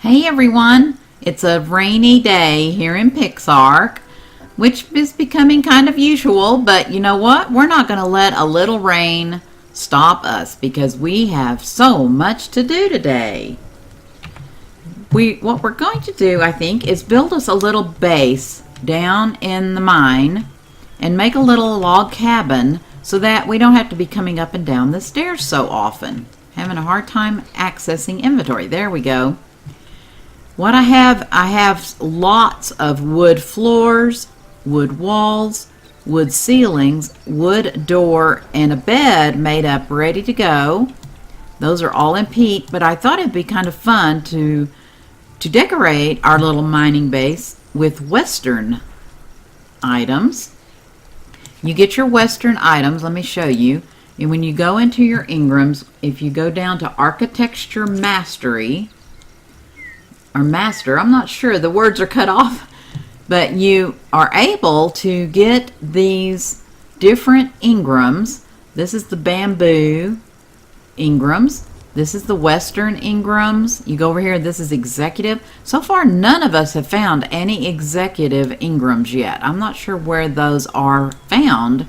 Hey everyone, it's a rainy day here in PixARK, which is becoming kind of usual, but you know what? We're not going to let a little rain stop us because we have so much to do today. What we're going to do, I think, is build us a little base down in the mine and make a little log cabin so that we don't have to be coming up and down the stairs so often. Having a hard time accessing inventory. There we go. What I have lots of wood floors, wood walls, wood ceilings, wood door, and a bed made up ready to go. Those are all in peat, but I thought it'd be kind of fun to decorate our little mining base with Western items. You get your Western items, let me show you. And when you go into your Ingrams, if you go down to Architecture Mastery, or Master, I'm not sure, the words are cut off, but you are able to get these different Ingrams. This is the bamboo Ingrams. This is the Western Ingrams. You go over here, this is executive. So far, none of us have found any executive Ingrams yet. I'm not sure where those are found.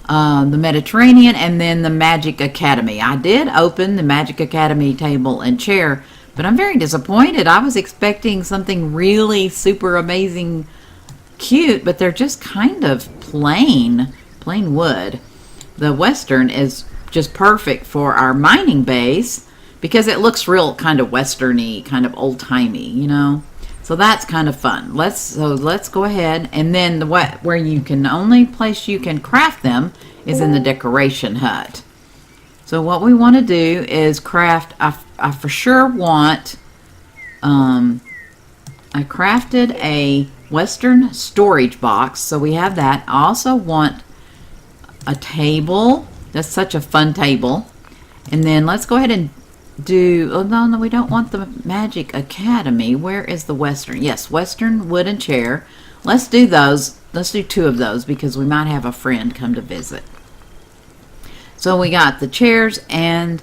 The Mediterranean and then the Magic Academy. I did open the Magic Academy table and chair, but I'm very disappointed. I was expecting something really super amazing cute, but they're just kind of plain wood. The Western is just perfect for our mining base because it looks real kind of Western-y, kind of old-timey, you know. So that's kind of fun. Let's go ahead, and then where you can only place you can craft them is in the decoration hut. So what we want to do is craft. I for sure want. I crafted a Western storage box, so we have that. I also want a table. That's such a fun table. And then let's go ahead and do. Oh no, we don't want the Magic Academy. Where is the Western? Yes, Western wooden chair. Let's do those. Let's do 2 of those because we might have a friend come to visit. So we got the chairs, and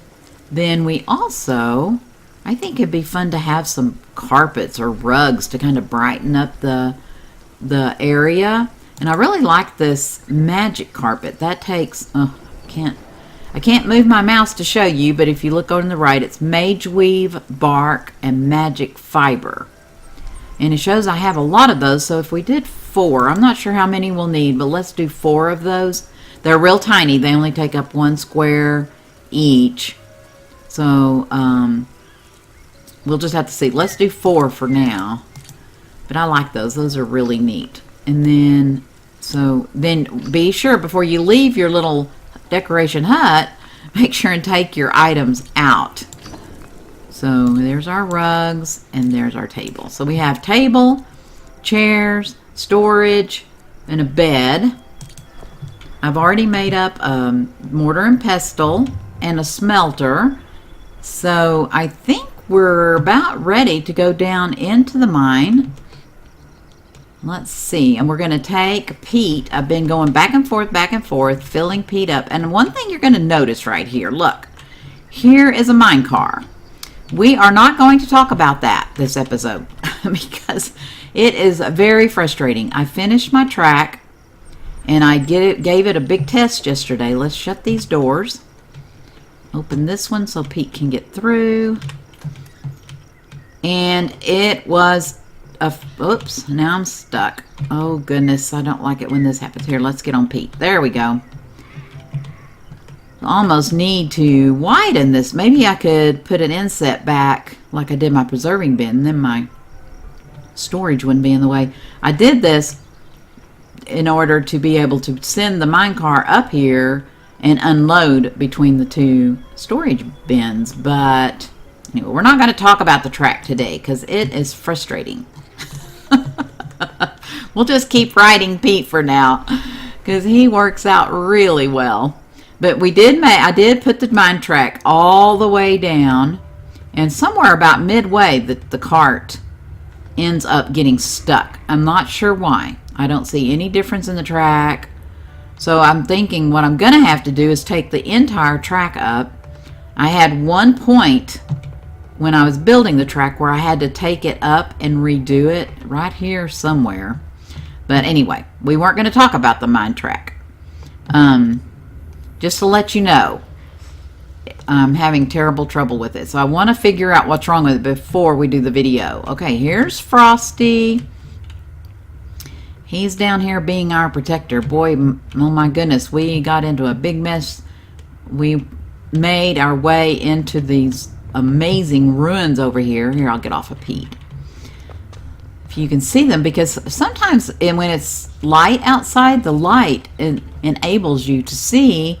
then we also, I think it'd be fun to have some carpets or rugs to kind of brighten up the area. And I really like this magic carpet. That takes, I can't move my mouse to show you, but if you look on the right, it's Mage Weave, Bark, and Magic Fiber. And it shows I have a lot of those, so if we did 4, I'm not sure how many we'll need, but let's do 4 of those. They're real tiny. They only take up 1 square each. So, we'll just have to see. Let's do 4 for now. But I like those. Those are really neat. And then, then be sure before you leave your little decoration hut, make sure and take your items out. So there's our rugs and there's our table. So we have table, chairs, storage, and a bed. I've already made up a mortar and pestle and a smelter. So I think we're about ready to go down into the mine. Let's see, and we're going to take peat. I've been going back and forth, filling peat up. And one thing you're going to notice right here, look, here is a mine car. We are not going to talk about that this episode because it is very frustrating. I finished my track and I gave it a big test yesterday. Let's shut these doors. Open this one so Pete can get through. And it was oops, now I'm stuck. Oh goodness, I don't like it when this happens. Here, let's get on Pete. There we go. Almost need to widen this. Maybe I could put an inset back like I did my preserving bin. Then my storage wouldn't be in the way. I did this in order to be able to send the mine car up here and unload between the 2 storage bins. But anyway, we're not going to talk about the track today because it is frustrating. We'll just keep riding Pete for now because he works out really well. But I did put the mine track all the way down, and somewhere about midway the cart ends up getting stuck. I'm not sure why. I don't see any difference in the track. So I'm thinking what I'm going to have to do is take the entire track up. I had one point when I was building the track where I had to take it up and redo it right here somewhere. But anyway, we weren't going to talk about the mine track. Just to let you know, I'm having terrible trouble with it. So I want to figure out what's wrong with it before we do the video. Okay, here's Frosty. He's down here being our protector. Boy, oh my goodness, we got into a big mess. We made our way into these amazing ruins over here. Here, I'll get off of Pete. If you can see them, because sometimes when it's light outside, the light enables you to see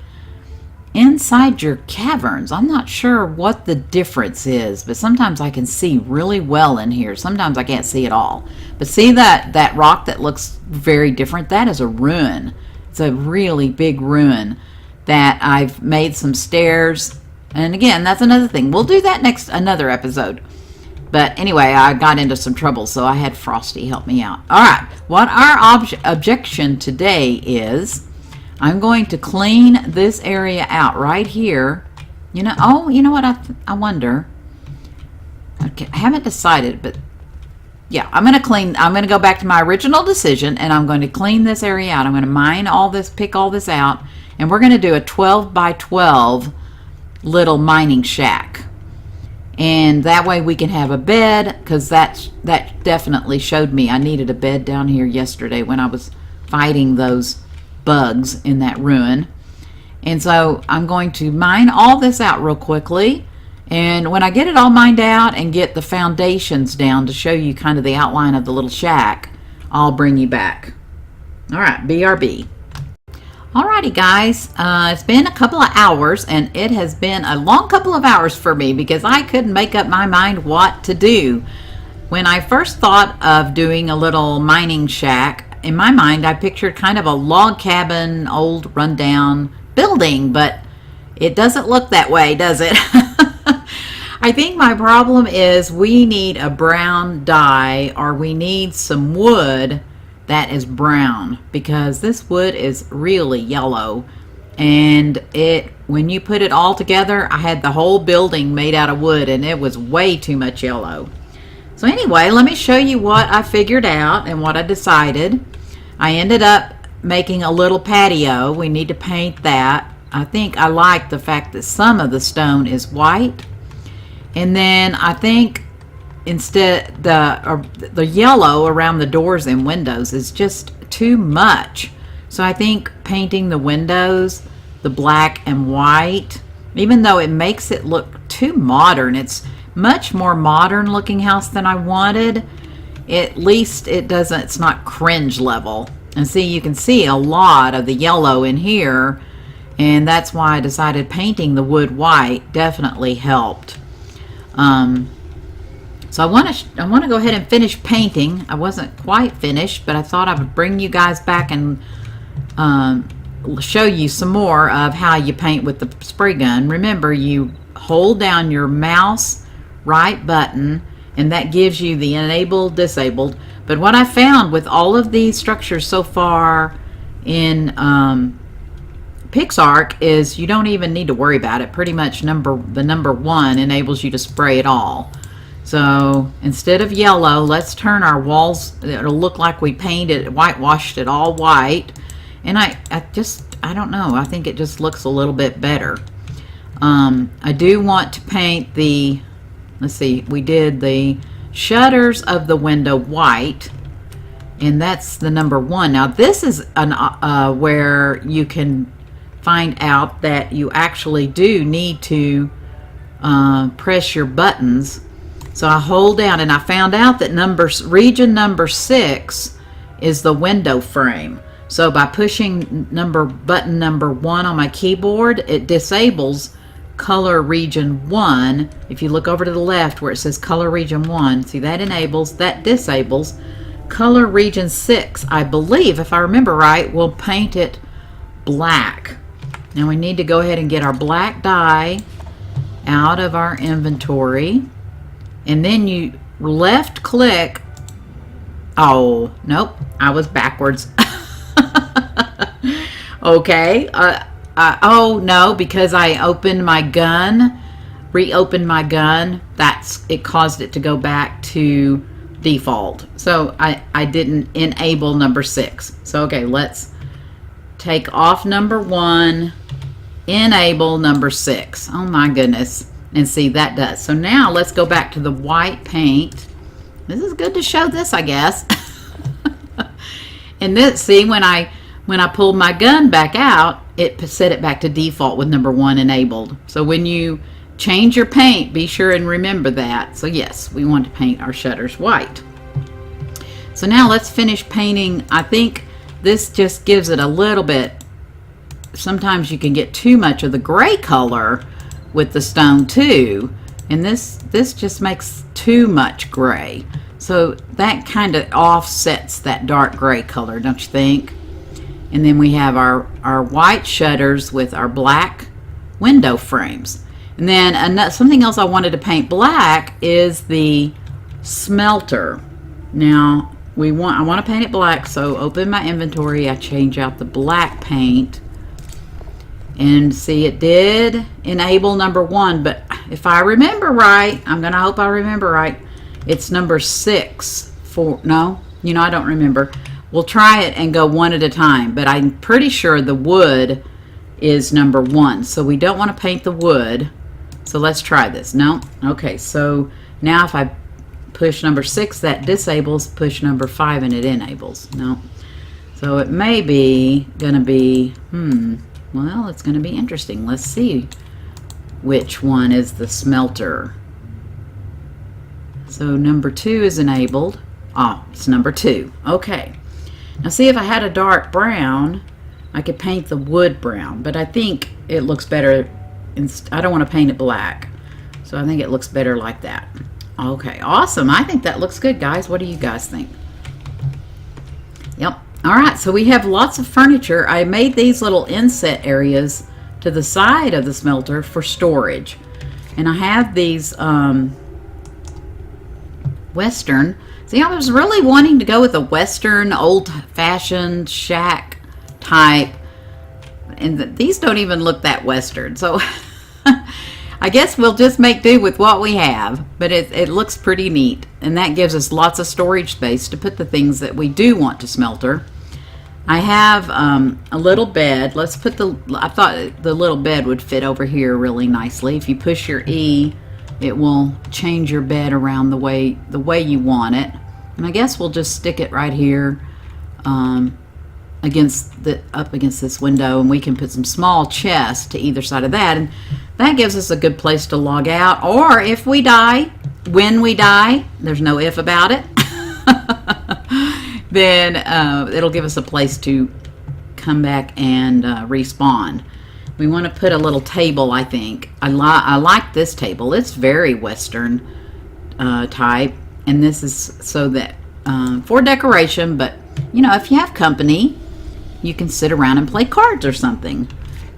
inside your caverns. I'm not sure what the difference is, but sometimes I can see really well in here. Sometimes I can't see at all. But see that rock that looks very different? That is a ruin. It's a really big ruin that I've made some stairs. And again, that's another thing. We'll do that another episode. But anyway, I got into some trouble, so I had Frosty help me out. All right, what our objection today is, I'm going to clean this area out right here. You know, you know what? I wonder. Okay, I haven't decided, but yeah, I'm going to go back to my original decision, and I'm going to clean this area out. I'm going to mine all this, pick all this out, and we're going to do a 12 by 12 little mining shack. And that way we can have a bed, because that definitely showed me I needed a bed down here yesterday when I was fighting those bugs in that ruin. And so I'm going to mine all this out real quickly, and when I get it all mined out and get the foundations down to show you kind of the outline of the little shack, I'll bring you back. All right, BRB. Alrighty guys, it's been a couple of hours, and it has been a long couple of hours for me because I couldn't make up my mind what to do. When I first thought of doing a little mining shack, in my mind I pictured kind of a log cabin, old rundown building, but it doesn't look that way, does it? I think my problem is we need a brown dye, or we need some wood that is brown, because this wood is really yellow, and when you put it all together, I had the whole building made out of wood and it was way too much yellow. So anyway, let me show you what I figured out and what I decided. I ended up making a little patio. We need to paint that. I think I like the fact that some of the stone is white, and then I think instead the yellow around the doors and windows is just too much. So I think painting the windows the black and white, even though it makes it look too modern, it's much more modern looking house than I wanted. At least it's not cringe level. And see, you can see a lot of the yellow in here, and that's why I decided painting the wood white definitely helped. So I want to go ahead and finish painting. I wasn't quite finished, but I thought I would bring you guys back and show you some more of how you paint with the spray gun. Remember, you hold down your mouse right button, and that gives you the enabled, disabled. But what I found with all of these structures so far in PixARK is you don't even need to worry about it. Pretty much the number 1 enables you to spray it all. So instead of yellow, let's turn our walls. It'll look like we whitewashed it all white. And I don't know. I think it just looks a little bit better. I do want to paint let's see, we did the shutters of the window white, and that's the number 1. Now this is where you can find out that you actually do need to press your buttons. So I hold down, and I found out that region number 6 is the window frame. So by pushing button number 1 on my keyboard, it disables color region 1. If you look over to the left where it says color region 1, see, that enables, that disables. Color region 6, I believe, if I remember right, we'll paint it black. Now we need to go ahead and get our black dye out of our inventory. And then you left click. Oh, nope, I was backwards. Okay. Oh, no, because I opened my gun reopened my gun, it caused it to go back to default. So I didn't enable number 6. So okay, let's take off number 1, enable number 6. Oh my goodness. And see, that does. So now let's go back to the white paint. This is good to show this, I guess. And this, see, when I pulled my gun back out, it set it back to default with number 1 enabled. So when you change your paint, be sure and remember that. So yes, we want to paint our shutters white. So now let's finish painting. I think this just gives it a little bit. Sometimes you can get too much of the gray color with the stone too, and this just makes too much gray. So that kind of offsets that dark gray color, don't you think? And then we have our white shutters with our black window frames. And then something else I wanted to paint black is the smelter. Now I want to paint it black, so open my inventory, I change out the black paint, and see, it did enable number 1, but if I remember right, I'm gonna hope I remember right, it's number 6 no, I don't remember. We'll try it and go one at a time, but I'm pretty sure the wood is number 1, so we don't want to paint the wood. So let's try this. No? Okay, so now if I push number 6, that disables, push number 5 and it enables. No. So it may be going to be, well, it's going to be interesting. Let's see which one is the smelter. So number 2 is enabled. Oh, it's number 2. Okay. Now see, if I had a dark brown, I could paint the wood brown, but I think it looks better. I don't want to paint it black, so I think it looks better like that. Okay, awesome. I think that looks good, guys. What do you guys think? Yep. All right, so we have lots of furniture. I made these little inset areas to the side of the smelter for storage, and I have these Western. See, I was really wanting to go with a Western, old-fashioned shack type, and these don't even look that Western. So I guess we'll just make do with what we have, but it looks pretty neat, and that gives us lots of storage space to put the things that we do want to smelter. I have a little bed. Let's put I thought the little bed would fit over here really nicely. If you push your E, it will change your bed around the way you want it. And I guess we'll just stick it right here up against this window, and we can put some small chests to either side of that, and that gives us a good place to log out. Or if we die, when we die, there's no if about it, then it'll give us a place to come back and respawn. We want to put a little table, I think. I like this table. It's very Western type, and this is so that for decoration, but if you have company, you can sit around and play cards or something.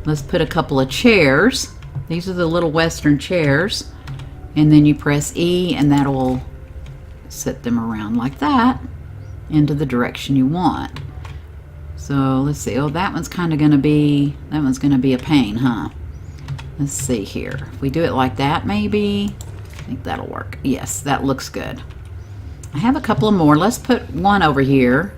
Let's put a couple of chairs. These are the little Western chairs, and then you press E and that'll set them around like that into the direction you want. So let's see. Oh, that one's gonna be a pain, huh? Let's see here. If we do it like that, maybe. I think that'll work. Yes, that looks good. I have a couple of more. Let's put one over here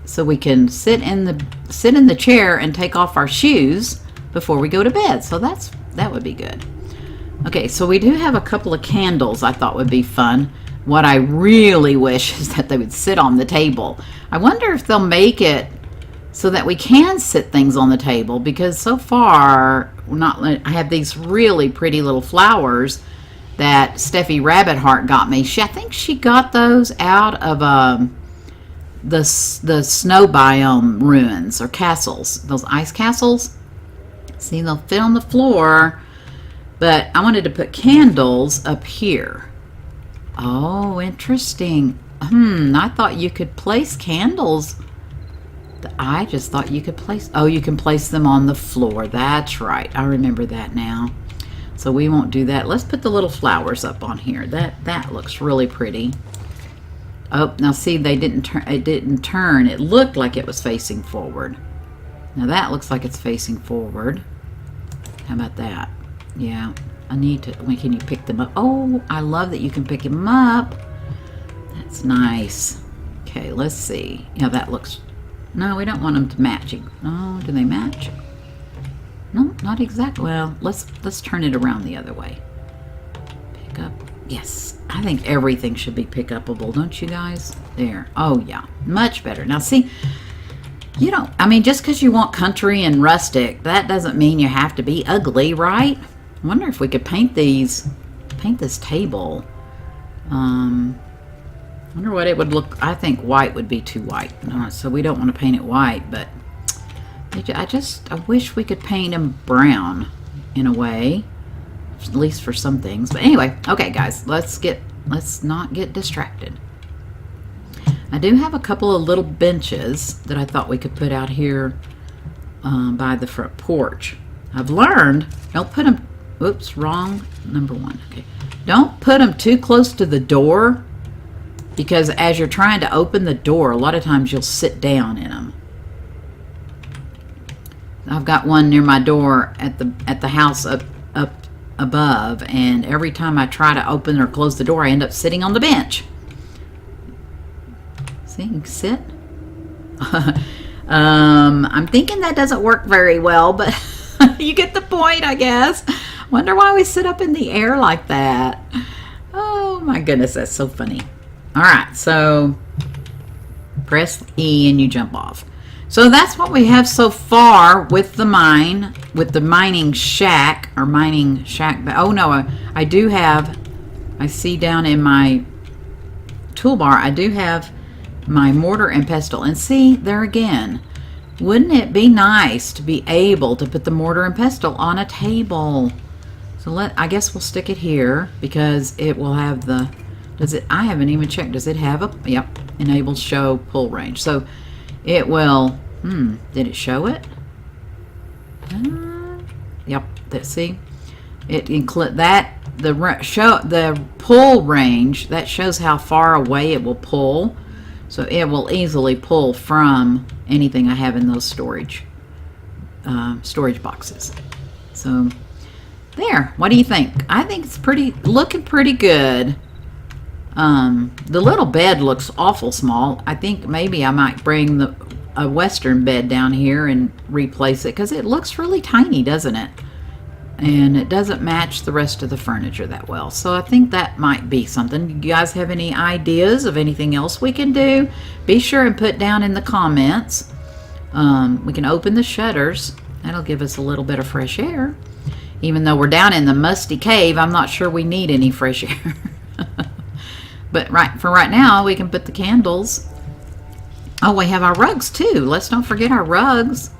so we can sit in the chair and take off our shoes before we go to bed. So that would be good. Okay, so we do have a couple of candles I thought would be fun. What I really wish is that they would sit on the table. I wonder if they'll make it so that we can sit things on the table, because so far I have these really pretty little flowers that Steffi Rabbit Heart got me. I think she got those out of the snow biome ruins or castles, those ice castles. See, they'll fit on the floor, but I wanted to put candles up here. Oh, interesting. I thought you could place candles. I just thought you could place, you can place them on the floor. That's right. I remember that now. So we won't do that. Let's put the little flowers up on here. That looks really pretty. Oh, now see, they didn't turn. It didn't turn. It looked like it was facing forward. Now that looks like it's facing forward. How about that? Yeah. I need to, can you pick them up? Oh, I love that you can pick them up. That's nice. Okay, let's see. Yeah, that looks, no, we don't want them to match. No, do they match? No, not exactly. Well, let's turn it around the other way. Pick up. Yes, I think everything should be pick upable, don't you guys? There. Oh, yeah, much better. Now, see, you don't, I mean, just because you want country and rustic, that doesn't mean you have to be ugly, right? I wonder if we could paint this table. I wonder what it would look. I think white would be too white. So we don't want to paint it white, but I wish we could paint them brown in a way, at least for some things. But anyway, okay guys, let's not get distracted. I do have a couple of little benches that I thought we could put out here by the front porch. I've learned, don't put them, oops, wrong, number one. Okay, don't put them too close to the door, because as you're trying to open the door, a lot of times you'll sit down in them. I've got one near my door at the house up above, and every time I try to open or close the door, I end up sitting on the bench. See, you can sit. I'm thinking that doesn't work very well, but you get the point, I guess. Wonder why we sit up in the air like that. Oh my goodness, that's so funny. All right, so press E and you jump off. So that's what we have so far with the mining shack, or mining shack. Oh no, I do have, I see down in my toolbar, I do have my mortar and pestle. And see, there again, wouldn't it be nice to be able to put the mortar and pestle on a table? So I guess we'll stick it here, because it will have the, I haven't even checked, does it have a, yep, enable show pull range. So it will, did it show it? Yep, see, it include that, the pull range, that shows how far away it will pull. So it will easily pull from anything I have in those storage boxes. So there, what do you think? I think it's looking pretty good. The little bed looks awful small. I think maybe I might bring a western bed down here and replace it, because it looks really tiny, doesn't it? And it doesn't match the rest of the furniture that well. So I think that might be something. You guys have any ideas of anything else we can do? Be sure and put down in the comments. We can open the shutters. That'll give us a little bit of fresh air. Even though we're down in the musty cave, I'm not sure we need any fresh air. But for right now, we can put the candles. Oh, we have our rugs too. Let's don't forget our rugs.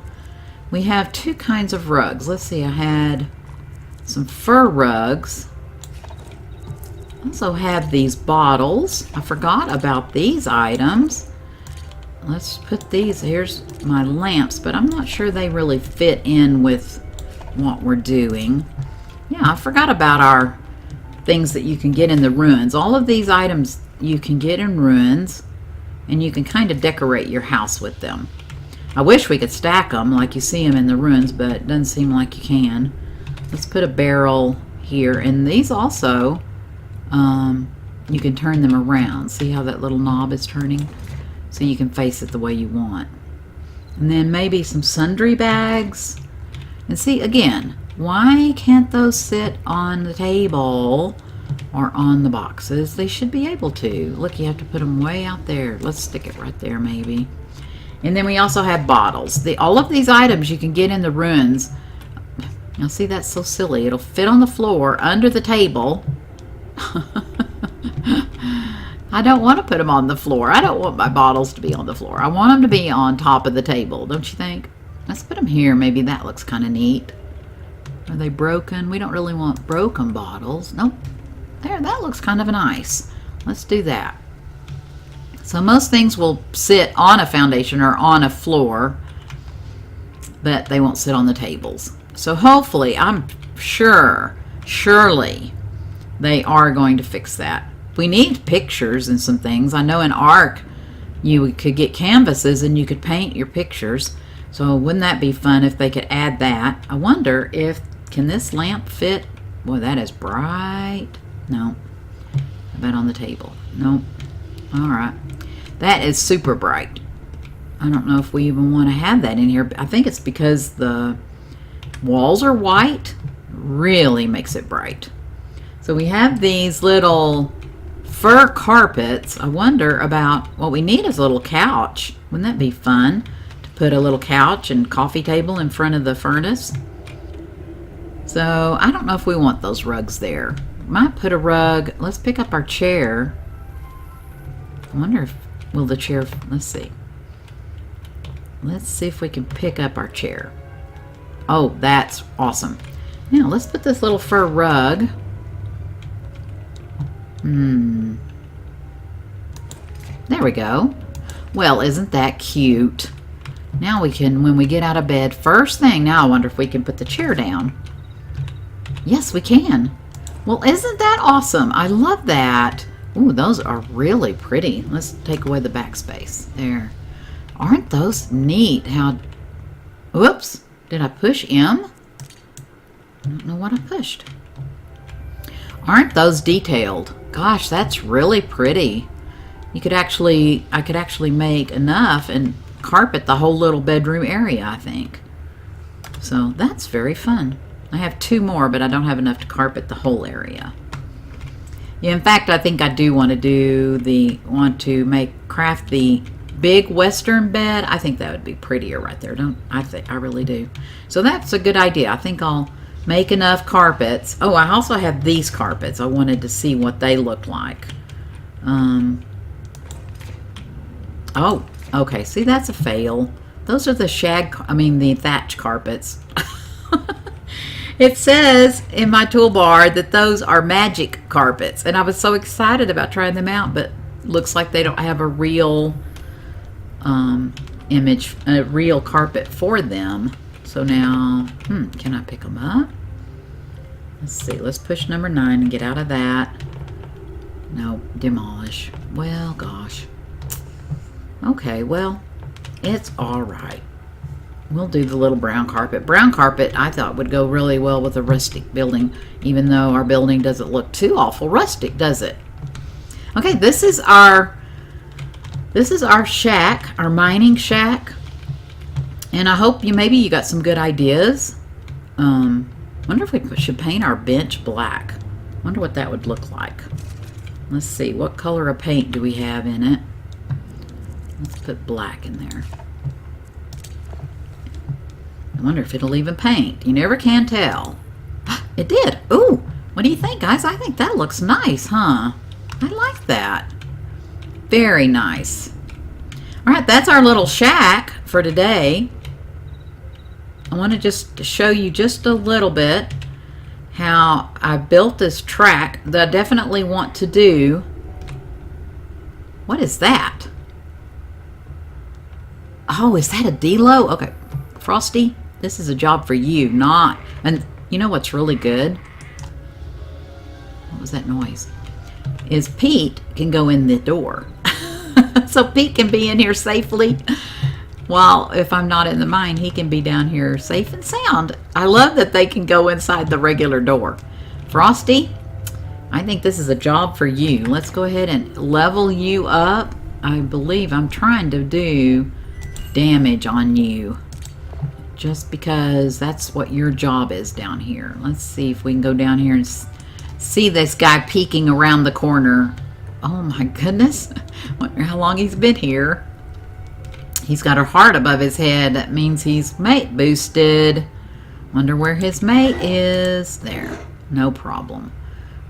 We have two kinds of rugs. Let's see, I had some fur rugs. I also have these bottles. I forgot about these items. Let's put these, here's my lamps, but I'm not sure they really fit in with what we're doing. Yeah, I forgot about our things that you can get in the ruins. All of these items you can get in ruins, and you can kind of decorate your house with them. I wish we could stack them like you see them in the ruins, but it doesn't seem like you can. Let's put a barrel here, and these also, you can turn them around. See how that little knob is turning? So you can face it the way you want. And then maybe some sundry bags. And see, again, why can't those sit on the table or on the boxes? They should be able to. Look, you have to put them way out there. Let's stick it right there maybe. And then we also have bottles. All of these items you can get in the ruins. Now see, that's so silly. It'll fit on the floor under the table. I don't want to put them on the floor. I don't want my bottles to be on the floor. I want them to be on top of the table, don't you think? Let's put them here. Maybe that looks kind of neat. Are they broken? We don't really want broken bottles. Nope. There, that looks kind of nice. Let's do that. So most things will sit on a foundation or on a floor, but they won't sit on the tables. So hopefully, I'm surely they are going to fix that. We need pictures and some things. I know in ARK you could get canvases and you could paint your pictures. So wouldn't that be fun if they could add that? I wonder if, can this lamp fit Boy, that is bright. No. How about on the table? Nope. All right. That is super bright. I don't know if we even want to have that in here. I think it's because the walls are white. Really makes it bright. So we have these little fur carpets. I wonder about what we need is a little couch. Wouldn't that be fun to put a little couch and coffee table in front of the furnace? So I don't know if we want those rugs there. Might put a rug. Let's pick up our chair. I wonder if will the chair, let's see. Let's see if we can pick up our chair. Oh, that's awesome. Now let's put this little fur rug. There we go. Well, isn't that cute? Now we can, when we get out of bed, first thing, now I wonder if we can put the chair down. Yes, we can. Well, isn't that awesome? I love that. Ooh, those are really pretty. Let's take away the backspace. There. Aren't those neat? How... Whoops. Did I push M? I don't know what I pushed. Aren't those detailed? Gosh, that's really pretty. I could actually make enough and carpet the whole little bedroom area, I think. So that's very fun. I have 2 more, but I don't have enough to carpet the whole area. Yeah, in fact, I think I do want to craft the big western bed. I think that would be prettier right there. I really do. So that's a good idea. I think I'll make enough carpets. Oh, I also have these carpets. I wanted to see what they look like. Oh, okay. See, that's a fail. Those are the the thatch carpets. It says in my toolbar that those are magic carpets, and I was so excited about trying them out, but looks like they don't have a real real carpet for them. So now, can I pick them up? Let's see. Let's push number 9 and get out of that. No, demolish. Well, gosh. Okay, well, it's all right. We'll do the little brown carpet. Brown carpet, I thought, would go really well with a rustic building, even though our building doesn't look too awful rustic, does it? Okay, this is our shack, our mining shack. And I hope maybe you got some good ideas. Wonder if we should paint our bench black. Wonder what that would look like. Let's see, what color of paint do we have in it? Let's put black in there. I wonder if it'll even paint. You never can tell. It did. Ooh, what do you think, guys? I think that looks nice, huh? I like that. Very nice. All right, that's our little shack for today. I want to just show you just a little bit how I built this track that I definitely want to do. What is that? Oh, is that a D-Lo? Okay, Frosty, this is a job for you, not... And you know what's really good? What was that noise? Is Pete can go in the door. So Pete can be in here safely. While if I'm not in the mine, he can be down here safe and sound. I love that they can go inside the regular door. Frosty, I think this is a job for you. Let's go ahead and level you up. I believe I'm trying to do damage on you, just because that's what your job is down here. Let's see if we can go down here and see this guy peeking around the corner. Oh my goodness. Wonder how long he's been here. He's got a heart above his head. That means he's mate boosted. Wonder where his mate is. There. No problem.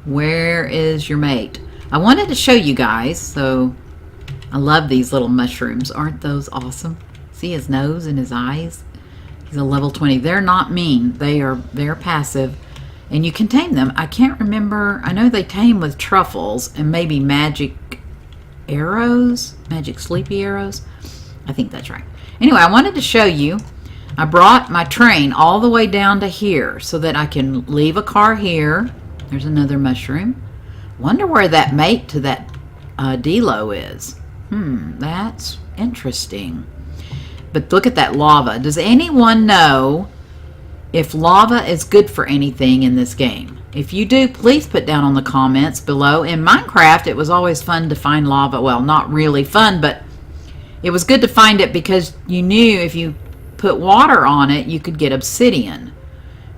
Where is your mate? I wanted to show you guys. So I love these little mushrooms. Aren't those awesome? See his nose and his eyes? He's a level 20. They're not mean. They're passive. And you can tame them. I can't remember. I know they tame with truffles and maybe magic arrows. Magic sleepy arrows. I think that's right. Anyway, I wanted to show you. I brought my train all the way down to here so that I can leave a car here. There's another mushroom. Wonder where that mate to that D-Lo is. That's interesting. But look at that lava. Does anyone know if lava is good for anything in this game? If you do, please put down on the comments below. In Minecraft, it was always fun to find lava. Well, not really fun, but it was good to find it because you knew if you put water on it, you could get obsidian.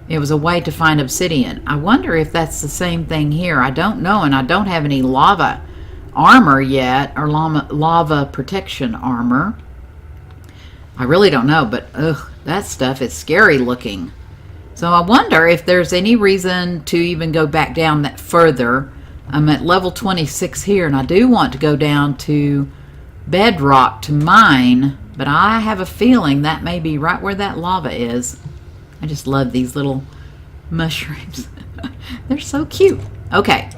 It was a way to find obsidian. I wonder if that's the same thing here. I don't know, and I don't have any lava armor yet, or lava protection armor. I really don't know, but ugh, that stuff is scary looking. So I wonder if there's any reason to even go back down that further. I'm at level 26 here, and I do want to go down to bedrock to mine, but I have a feeling that may be right where that lava is. I just love these little mushrooms. They're so cute. Okay.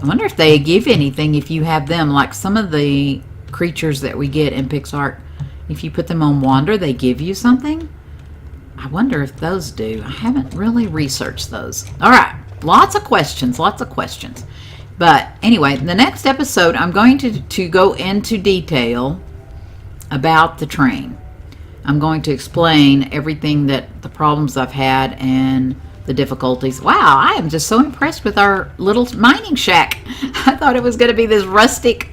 I wonder if they give anything if you have them, like some of the creatures that we get in PixARK. If you put them on Wander, they give you something. I wonder if those do. I haven't really researched those. All right. Lots of questions. Lots of questions. But anyway, the next episode, I'm going to go into detail about the train. I'm going to explain everything that the problems I've had and the difficulties. Wow, I am just so impressed with our little mining shack. I thought it was going to be this rustic,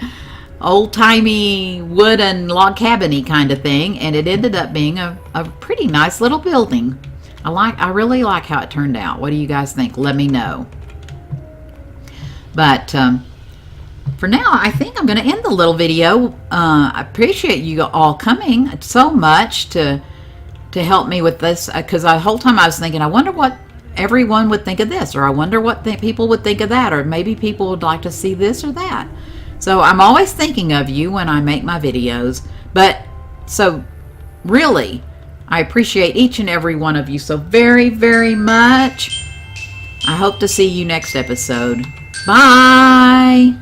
old-timey wooden log cabin-y kind of thing, and it ended up being a pretty nice little building. I really like how it turned out. What do you guys think? Let me know. But for now, I think I'm going to end the little video. I appreciate you all coming so much to help me with this, because the whole time I was thinking, I wonder what everyone would think of this, or I wonder what people would think of that, or maybe people would like to see this or that. So I'm always thinking of you when I make my videos. But so really, I appreciate each and every one of you so very, very much. I hope to see you next episode. Bye.